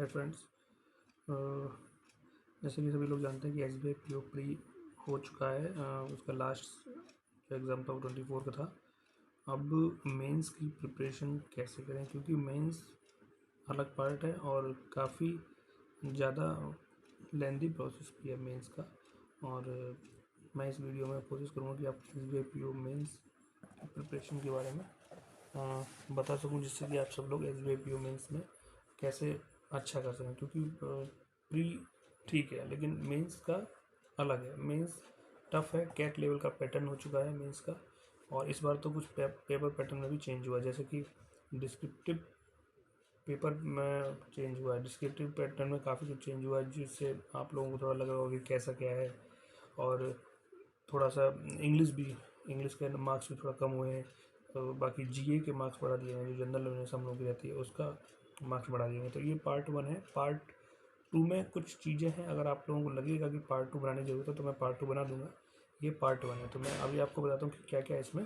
Hi friends. जैसे कि सभी लोग जानते हैं कि एसबीआई पीओ प्री हो चुका है। उसका लास्ट जो एग्ज़ाम था वो 24 का था। अब मेंस की प्रिपरेशन कैसे करें, क्योंकि मेंस अलग पार्ट है और काफ़ी ज़्यादा लेंदी प्रोसेस भी है मेंस का। और मैं इस वीडियो में कोशिश करूँगा कि आप एसबीआई पीओ मेंस की प्रिपरेशन के बारे में बता सकूँ, जिससे कि आप सब लोग एसबीआई पीओ मेंस में कैसे अच्छा कर सकें। क्योंकि प्री ठीक है लेकिन मेंस का अलग है। मेंस टफ है, कैट लेवल का पैटर्न हो चुका है मेंस का। और इस बार तो कुछ पेपर पैटर्न में भी चेंज हुआ है, जैसे कि डिस्क्रिप्टिव पेपर में चेंज हुआ है। डिस्क्रिप्टिव पैटर्न में काफ़ी कुछ चेंज हुआ है, जिससे आप लोगों को थोड़ा लग रहा होगा कि कैसा क्या है। और थोड़ा सा इंग्लिश के मार्क्स भी थोड़ा कम हुए हैं। तो बाकी जीए के मार्क्स बढ़ा दिए हैं, जो जनरल अवेयरनेस हम लोग की रहती है उसका मार्क्स बढ़ा दिए हैं। तो ये पार्ट 1 है। पार्ट 2 में कुछ चीज़ें हैं, अगर आप लोगों को लगेगा कि पार्ट 2 बनाने की ज़रूरत है तो मैं पार्ट 2 बना दूंगा। ये पार्ट 1 है, तो मैं अभी आपको बताता हूँ कि क्या क्या इसमें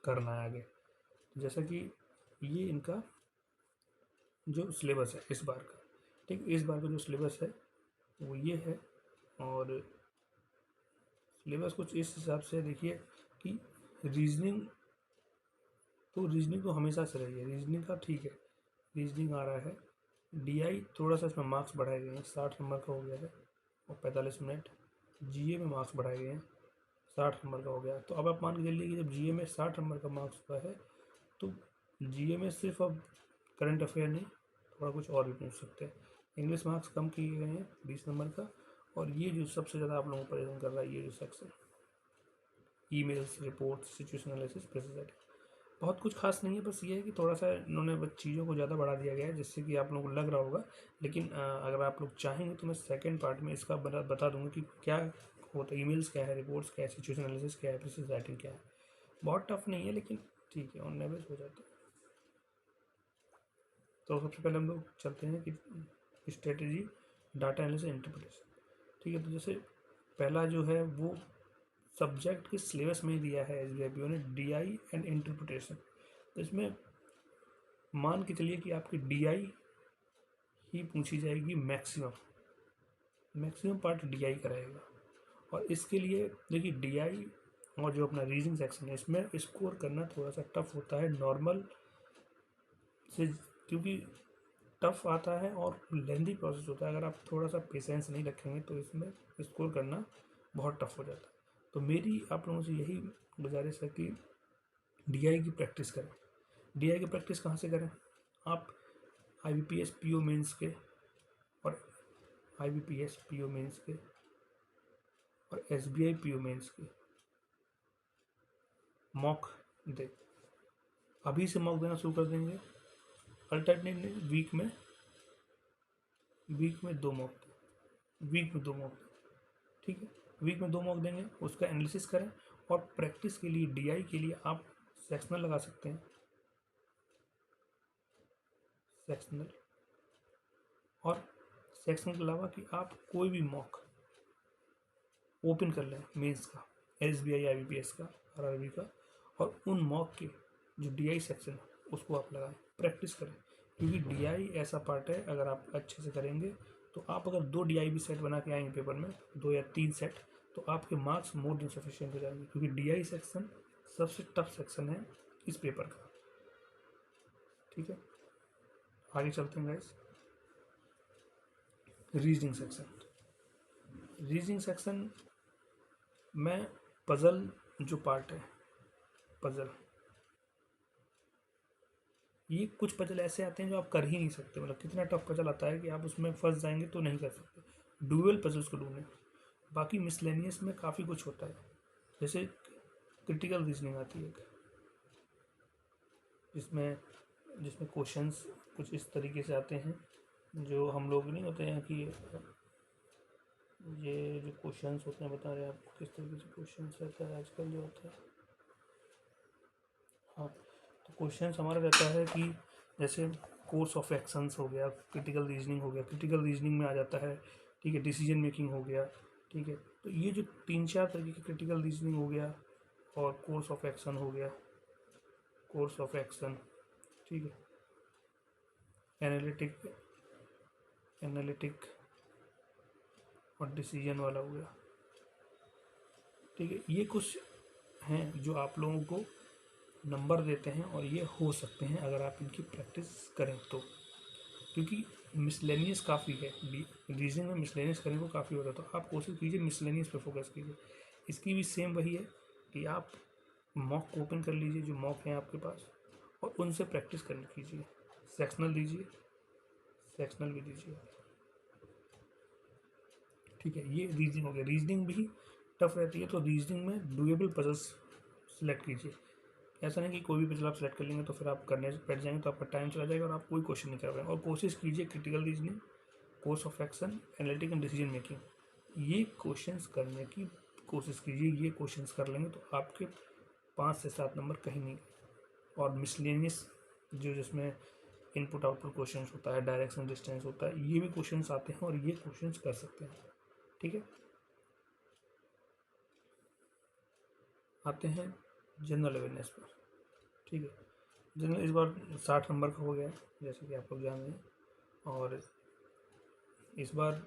करना है आगे। जैसा कि ये इनका जो सिलेबस है इस बार का, ठीक, इस बार का जो सिलेबस है वो ये है। और सिलेबस कुछ इस हिसाब से देखिए कि रीजनिंग रीजनिंग तो हमेशा से रही है। रीजनिंग का ठीक है, रीजनिंग आ रहा है। डीआई थोड़ा सा इसमें मार्क्स बढ़ाए गए हैं, 60 नंबर का हो गया है और 45 मिनट। जीए में मार्क्स बढ़ाए गए हैं, 60 नंबर का हो गया। तो अब आप मान के चलिए कि जब जीए में 60 नंबर का मार्क्स हुआ है तो जीए में सिर्फ अब करंट अफेयर नहीं, थोड़ा कुछ और भी पूछ सकते हैं। इंग्लिश मार्क्स कम किए गए हैं 20 नंबर का। और ये जो सबसे ज़्यादा आप लोगों को परेशान कर रहा है, ये जो section emails, report, situation analysis, presentation, बहुत कुछ खास नहीं है। बस ये है कि थोड़ा सा इन्होंने बस चीज़ों को ज़्यादा बढ़ा दिया गया है, जिससे कि आप लोगों को लग रहा होगा। लेकिन अगर आप लोग चाहेंगे तो मैं सेकंड पार्ट में इसका बता दूंगा कि क्या होता है, ईमेल्स क्या है, रिपोर्ट्स क्या है, सिचुएशन एनालिसिस क्या है, प्रेसिस राइटिंग क्या है। बहुत टफ नहीं है लेकिन ठीक है, ऑन एवरेज हो जाता है। तो सबसे पहले हम लोग चलते हैं कि स्ट्रेटेजी, डाटा एनालिसिस, इंटरप्रिटेशन। ठीक है, तो जैसे पहला जो है वो सब्जेक्ट के सिलेबस में ही दिया है एसबीआई ने, डीआई एंड इंटरप्रिटेशन। तो इसमें मान के चलिए कि आपकी डीआई ही पूछी जाएगी, मैक्सिमम पार्ट डीआई का रहेगा। और इसके लिए देखिए डीआई और जो अपना रीजनिंग सेक्शन है इसमें स्कोर करना थोड़ा सा टफ होता है नॉर्मल से, क्योंकि टफ आता है और लेंदी प्रोसेस होता है। अगर आप थोड़ा सा पेशेंस नहीं रखेंगे तो इसमें स्कोर करना बहुत टफ हो जाता है। तो मेरी आप लोगों से यही गुजारिश है कि डीआई की प्रैक्टिस करें। डीआई की प्रैक्टिस कहाँ से करें? आप आईबीपीएस पीओ मेंस के और आईबीपीएस पीओ मेंस के और एसबीआई पीओ मेंस के मॉक दे। अभी से मॉक देना शुरू कर देंगे। अल्टरनेट वीक में 2 मॉक, वीक में 2 मॉक, ठीक है। वीक में 2 मॉक देंगे, उसका एनालिसिस करें। और प्रैक्टिस के लिए डीआई के लिए आप सेक्शनल लगा सकते हैं, सेक्शनल। और सेक्शनल के अलावा कि आप कोई भी मॉक ओपन कर लें मेंस का, एसबीआई, आईबीपीएस का, आरआरबी का, और उन मॉक के जो डीआई सेक्शन है उसको आप लगाएं, प्रैक्टिस करें। क्योंकि डीआई ऐसा पार्ट है, अगर आप अच्छे से करेंगे तो आप अगर 2 डीआई भी सेट बना के आएंगे पेपर में, 2 या 3 सेट, तो आपके मार्क्स मोर देन सफिशिएंट हो जाएंगे। क्योंकि डीआई सेक्शन सबसे टफ सेक्शन है इस पेपर का। ठीक है, आगे चलते हैं गाइस। रीजनिंग सेक्शन में पजल जो पार्ट है, पजल, ये कुछ पजल ऐसे आते हैं जो आप कर ही नहीं सकते। मतलब कितना टफ पजल आता है कि आप उसमें फंस जाएंगे तो नहीं कर सकते। डुअल पजल्स को ढूंढें। बाकी मिसलेनियस में काफ़ी कुछ होता है, जैसे क्रिटिकल रीजनिंग आती है जिसमें जिसमें क्वेश्चंस कुछ इस तरीके से आते हैं, जो हम लोग नहीं होते हैं कि ये जो क्वेश्चंस होते हैं, बता रहे हैं आपको किस तरीके से क्वेश्चंस रहता है आजकल जो होता है। हाँ, तो क्वेश्चंस हमारा रहता है कि जैसे कोर्स ऑफ एक्शंस हो गया, क्रिटिकल रीजनिंग हो गया, क्रिटिकल रीजनिंग में आ जाता है, ठीक है, डिसीजन मेकिंग हो गया, ठीक है। तो ये जो 3-4 तरीके की क्रिटिकल रीजनिंग हो गया और कोर्स ऑफ एक्शन हो गया, कोर्स ऑफ एक्शन, ठीक है, एनालिटिक एनालिटिक और डिसीजन वाला हो गया। ठीक है, ये कुछ हैं जो आप लोगों को नंबर देते हैं और ये हो सकते हैं अगर आप इनकी प्रैक्टिस करें तो, क्योंकि मिसलेनियस काफ़ी है, रीजनिंग में मिसलेनियस करने को काफ़ी होता है, तो आप कोशिश कीजिए मिसलेनियस पे फोकस कीजिए। इसकी भी सेम वही है कि आप मॉक को ओपन कर लीजिए, जो मॉक हैं आपके पास, और उनसे प्रैक्टिस करने कीजिए। सेक्शनल दीजिए, सेक्शनल भी दीजिए। ठीक है, ये रीजनिंग हो गया। रीजनिंग भी टफ रहती है, तो रीजनिंग में डुएबल पजल्स सेलेक्ट कीजिए। ऐसा नहीं कि कोई भी पजल आप सेलेक्ट कर लेंगे तो फिर आप करने से बैठ जाएंगे तो आपका टाइम चला जाएगा और आप कोई क्वेश्चन नहीं कर पाएंगे। और कोशिश कीजिए critical reasoning, course of action, analytic and decision making, ये क्वेश्चंस करने की कोशिश कीजिए। ये क्वेश्चंस कर लेंगे तो आपके 5 से 7 नंबर कहीं नहीं। और मिसलेनियस जो जिसमें इनपुट आउटपुट क्वेश्चंस होता है, डायरेक्शन डिस्टेंस होता है, ये भी क्वेश्चंस आते हैं और ये क्वेश्चंस कर सकते हैं। ठीक है, आते हैं जनरल अवेयरनेस पर। ठीक है, जनरल इस बार 60 नंबर का हो गया है, जैसे कि आप लोग जान रहे हैं। और इस बार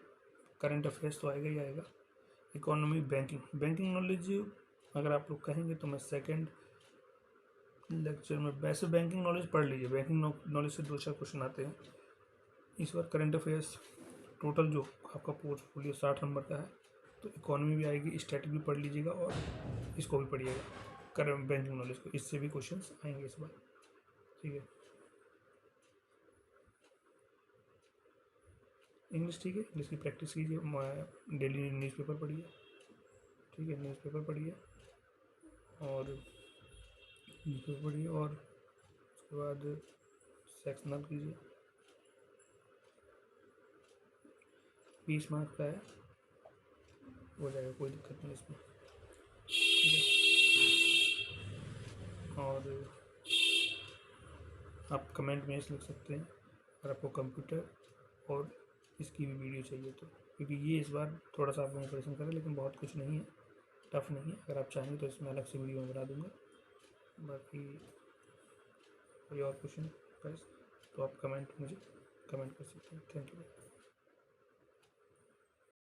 करंट अफेयर्स तो आएगा ही आएगा, इकोनॉमी, बैंकिंग। बैंकिंग नॉलेज अगर आप लोग कहेंगे तो मैं सेकंड लेक्चर में, वैसे बैंकिंग नॉलेज पढ़ लीजिए, बैंकिंग नॉलेज से 2-4 क्वेश्चन आते हैं। इस बार करंट अफेयर्स टोटल जो आपका पोर्टफोलियो 60 नंबर का है, तो इकोनॉमी भी आएगी, स्टैटिक भी पढ़ लीजिएगा और इसको भी पढ़िएगा, करंट बैंकिंग नॉलेज को, इससे भी क्वेश्चन आएंगे इस बार। ठीक है, इंग्लिश। ठीक है, इंग्लिश की प्रैक्टिस कीजिए, डेली न्यूज़पेपर पढ़िए। ठीक है, न्यूज़पेपर पढ़िए और न्यूज़पेपर पढ़िए और उसके बाद सेक्शनल कीजिए। 20 मार्क्स का है, हो जाएगा, कोई दिक्कत नहीं इसमें। ठीक है, और आप कमेंट में लिख सकते हैं अगर आपको कंप्यूटर और इसकी भी वीडियो चाहिए तो, क्योंकि ये इस बार थोड़ा सा आपको इंप्रेशन करें, लेकिन बहुत कुछ नहीं है, टफ नहीं है। अगर आप चाहेंगे तो इसमें अलग से वीडियो में बना दूंगा। बाकी कोई और क्वेश्चन तो आप कमेंट मुझे कमेंट कर सकते हैं। Thank you.